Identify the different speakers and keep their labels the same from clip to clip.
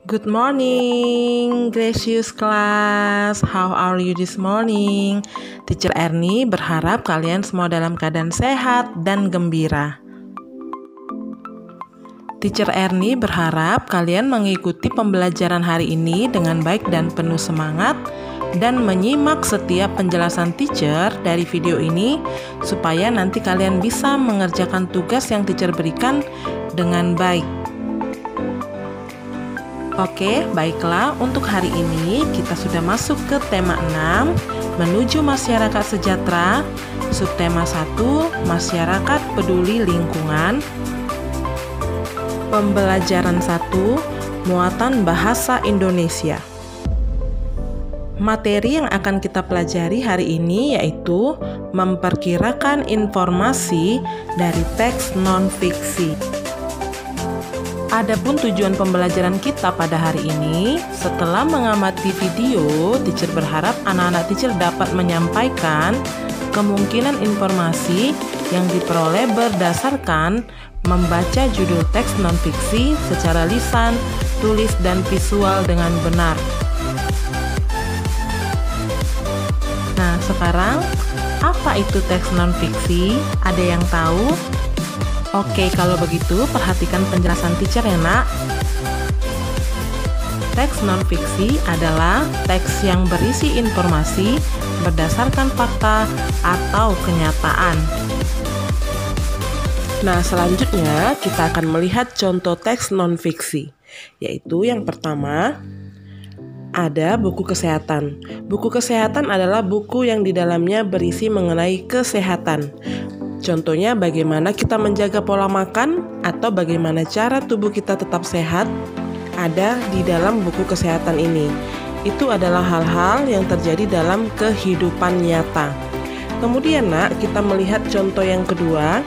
Speaker 1: Good morning, gracious class. How are you this morning? Teacher Ernie berharap kalian semua dalam keadaan sehat dan gembira. Teacher Ernie berharap kalian mengikuti pembelajaran hari ini dengan baik dan penuh semangat dan menyimak setiap penjelasan teacher dari video ini supaya nanti kalian bisa mengerjakan tugas yang teacher berikan dengan baik. Oke, baiklah, untuk hari ini kita sudah masuk ke tema 6, menuju masyarakat sejahtera, subtema 1, masyarakat peduli lingkungan. Pembelajaran 1, muatan bahasa Indonesia. Materi yang akan kita pelajari hari ini yaitu memperkirakan informasi dari teks non-fiksi. Adapun tujuan pembelajaran kita pada hari ini, setelah mengamati video, teacher berharap anak-anak teacher dapat menyampaikan kemungkinan informasi yang diperoleh berdasarkan membaca judul teks non-fiksi secara lisan, tulis, dan visual dengan benar. Nah, sekarang apa itu teks non-fiksi? Ada yang tahu? Oke, kalau begitu perhatikan penjelasan teacher ya nak. Teks non-fiksi adalah teks yang berisi informasi berdasarkan fakta atau kenyataan. Nah, selanjutnya kita akan melihat contoh teks non-fiksi, yaitu yang pertama, ada buku kesehatan. Buku kesehatan adalah buku yang di dalamnya berisi mengenai kesehatan. Contohnya bagaimana kita menjaga pola makan atau bagaimana cara tubuh kita tetap sehat ada di dalam buku kesehatan ini. Itu adalah hal-hal yang terjadi dalam kehidupan nyata. Kemudian nak, kita melihat contoh yang kedua,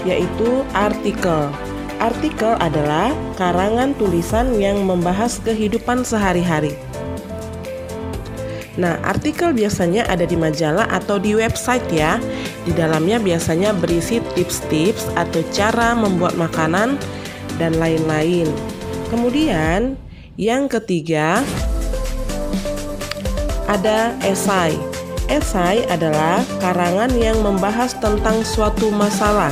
Speaker 1: yaitu artikel. Artikel adalah karangan tulisan yang membahas kehidupan sehari-hari. Nah, artikel biasanya ada di majalah atau di website ya. Di dalamnya biasanya berisi tips-tips atau cara membuat makanan dan lain-lain. Kemudian, yang ketiga, ada esai. Esai adalah karangan yang membahas tentang suatu masalah.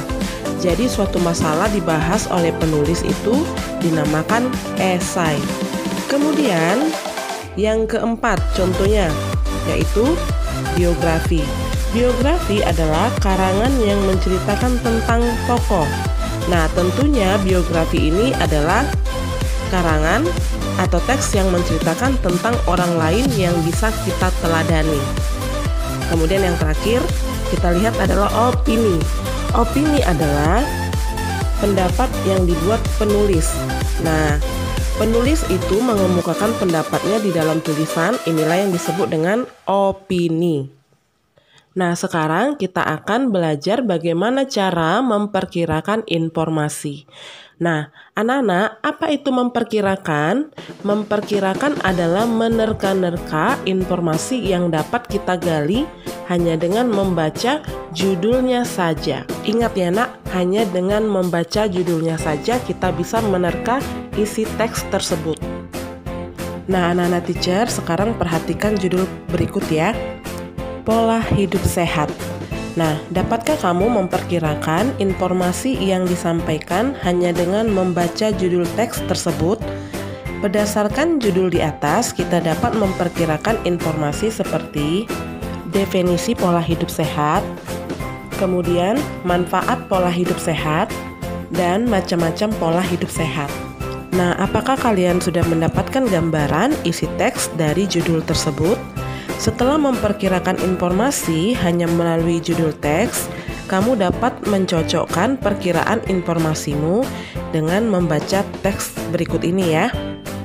Speaker 1: Jadi, suatu masalah dibahas oleh penulis itu dinamakan esai. Kemudian, yang keempat contohnya yaitu biografi. Biografi adalah karangan yang menceritakan tentang tokoh. Nah, tentunya biografi ini adalah karangan atau teks yang menceritakan tentang orang lain yang bisa kita teladani. Kemudian yang terakhir kita lihat adalah opini. Opini adalah pendapat yang dibuat penulis. Nah, penulis itu mengemukakan pendapatnya di dalam tulisan, inilah yang disebut dengan opini. Nah, sekarang kita akan belajar bagaimana cara memperkirakan informasi. Nah, anak-anak, apa itu memperkirakan? Memperkirakan adalah menerka-nerka informasi yang dapat kita gali hanya dengan membaca judulnya saja. Ingat ya nak, hanya dengan membaca judulnya saja kita bisa menerka isi teks tersebut. Nah, anak-anak teacher, sekarang perhatikan judul berikut ya. Pola hidup sehat. Nah, dapatkah kamu memperkirakan informasi yang disampaikan hanya dengan membaca judul teks tersebut? Berdasarkan judul di atas, kita dapat memperkirakan informasi seperti definisi pola hidup sehat, kemudian manfaat pola hidup sehat, dan macam-macam pola hidup sehat. Nah, apakah kalian sudah mendapatkan gambaran isi teks dari judul tersebut? Setelah memperkirakan informasi hanya melalui judul teks, kamu dapat mencocokkan perkiraan informasimu dengan membaca teks berikut ini ya.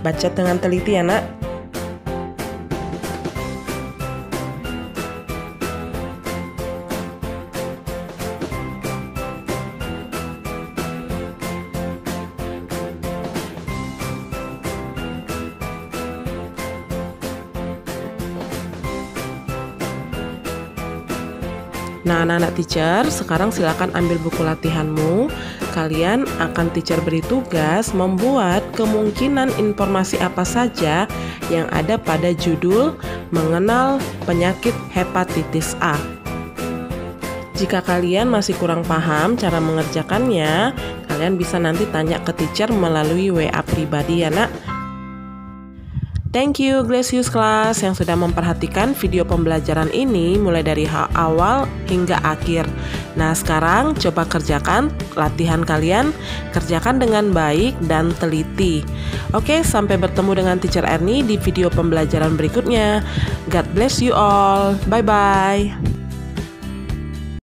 Speaker 1: Baca dengan teliti ya nak. Nah, anak-anak teacher, sekarang silakan ambil buku latihanmu. kalian akan teacher beri tugas membuat kemungkinan informasi apa saja yang ada pada judul mengenal penyakit hepatitis A. Jika kalian masih kurang paham cara mengerjakannya, kalian bisa nanti tanya ke teacher melalui WA pribadi ya nak. Thank you Glacius Class yang sudah memperhatikan video pembelajaran ini mulai dari awal hingga akhir. Nah sekarang coba kerjakan latihan kalian, kerjakan dengan baik dan teliti. Oke, sampai bertemu dengan Teacher Ernie di video pembelajaran berikutnya. God bless you all, bye bye.